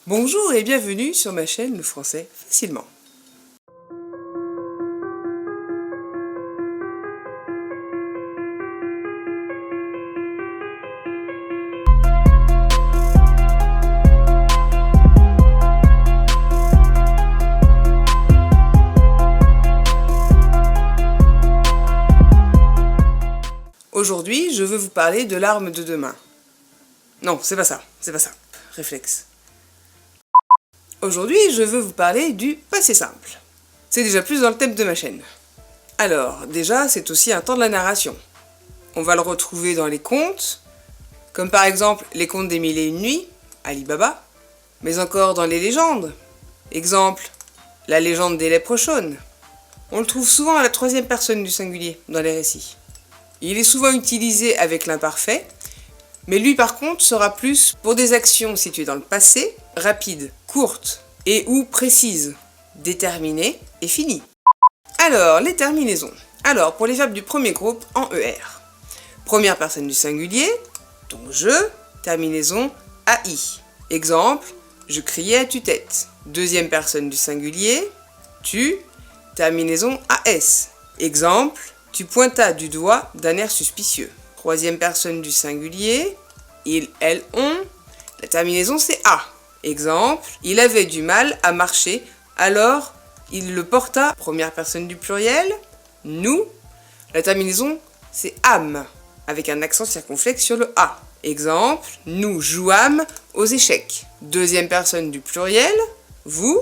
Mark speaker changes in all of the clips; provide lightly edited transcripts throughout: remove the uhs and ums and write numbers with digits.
Speaker 1: Bonjour et bienvenue sur ma chaîne Le Français Facilement. Aujourd'hui, je veux vous parler de l'arme de demain. Non, c'est pas ça. Réflexe. Aujourd'hui, je veux vous parler du passé simple. C'est déjà plus dans le thème de ma chaîne. Alors, déjà, c'est aussi un temps de la narration. On va le retrouver dans les contes, comme par exemple les contes des Mille et une nuits, Ali Baba, mais encore dans les légendes. Exemple, la légende des lèpres chaunes. On le trouve souvent à la troisième personne du singulier dans les récits. Il est souvent utilisé avec l'imparfait, mais lui par contre sera plus pour des actions situées dans le passé, rapides, courtes et ou précises, déterminées et finies. Alors, les terminaisons. Alors, pour les verbes du premier groupe en ER. Première personne du singulier, donc je, terminaison AI. Exemple, je criais à tue-tête. Deuxième personne du singulier, tu, terminaison AS. Exemple, tu pointas du doigt d'un air suspicieux. Troisième personne du singulier, il, elle, on. La terminaison c'est A. Exemple, il avait du mal à marcher, alors il le porta. Première personne du pluriel, nous. La terminaison c'est âme, avec un accent circonflexe sur le A. Exemple, nous jouâmes aux échecs. Deuxième personne du pluriel, vous.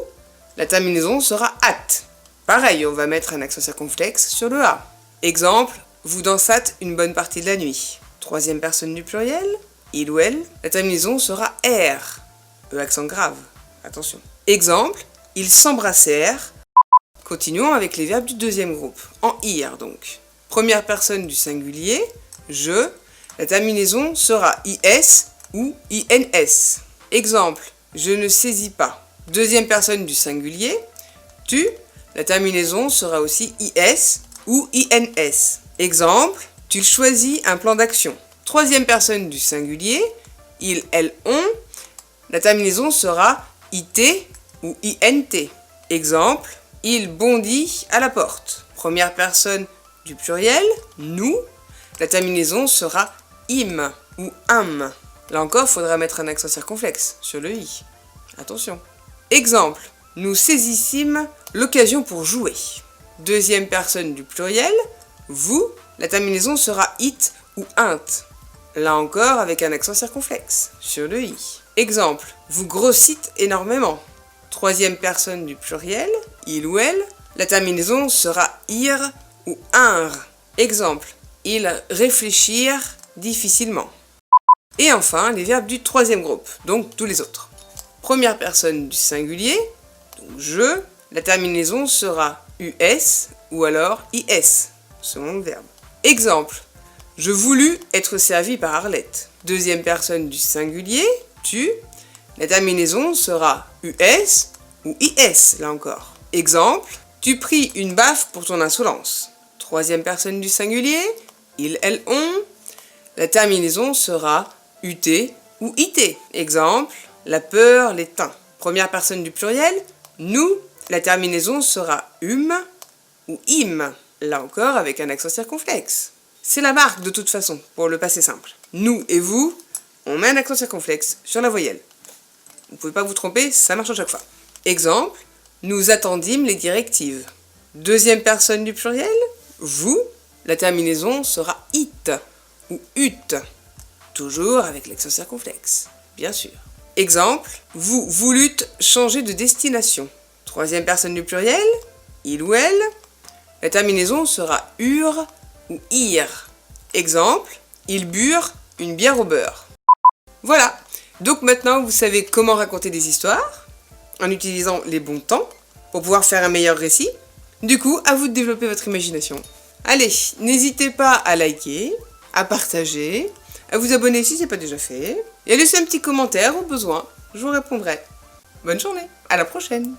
Speaker 1: La terminaison sera hâte. Pareil, on va mettre un accent circonflexe sur le A. Exemple, vous dansâtes une bonne partie de la nuit. Troisième personne du pluriel, il ou elle. La terminaison sera R, accent grave, attention. Exemple, ils s'embrassèrent. Continuons avec les verbes du deuxième groupe, en IR donc. Première personne du singulier, je. La terminaison sera IS ou INS. Exemple, je ne saisis pas. Deuxième personne du singulier, tu. La terminaison sera aussi IS ou INS. Exemple, tu choisis un plan d'action. Troisième personne du singulier, il, elle, on. La terminaison sera IT ou INT. Exemple, il bondit à la porte. Première personne du pluriel, nous. La terminaison sera im ou am. Là encore, il faudra mettre un accent circonflexe sur le i. Attention. Exemple, nous saisissîmes l'occasion pour jouer. Deuxième personne du pluriel, vous. La terminaison sera it ou int. Là encore, avec un accent circonflexe sur le i. Exemple, vous grossîtes énormément. Troisième personne du pluriel, il ou elle. La terminaison sera ir ou inr. Exemple, ils réfléchirent difficilement. Et enfin, les verbes du troisième groupe, donc tous les autres. Première personne du singulier, donc je. La terminaison sera us ou alors is, selon le verbe. Exemple, je voulus être servi par Arlette. Deuxième personne du singulier, tu. La terminaison sera us ou is, là encore. Exemple, tu pris une baffe pour ton insolence. Troisième personne du singulier, il, elle, on. La terminaison sera ut ou it. Exemple, la peur les tint. Première personne du pluriel, nous. La terminaison sera ou im. Là encore avec un accent circonflexe. C'est la marque de toute façon pour le passé simple. Nous et vous, on met un accent circonflexe sur la voyelle. Vous ne pouvez pas vous tromper, ça marche à chaque fois. Exemple, nous attendîmes les directives. Deuxième personne du pluriel, vous. La terminaison sera it ou ut. Toujours avec l'accent circonflexe, bien sûr. Exemple, vous voulûtes changer de destination. Troisième personne du pluriel, il ou elle. La terminaison sera ur ou ir. Exemple, ils burent une bière au beurre. Voilà, donc maintenant vous savez comment raconter des histoires en utilisant les bons temps pour pouvoir faire un meilleur récit. Du coup, à vous de développer votre imagination. Allez, n'hésitez pas à liker, à partager, à vous abonner si ce n'est pas déjà fait, et à laisser un petit commentaire au besoin, je vous répondrai. Bonne journée, à la prochaine!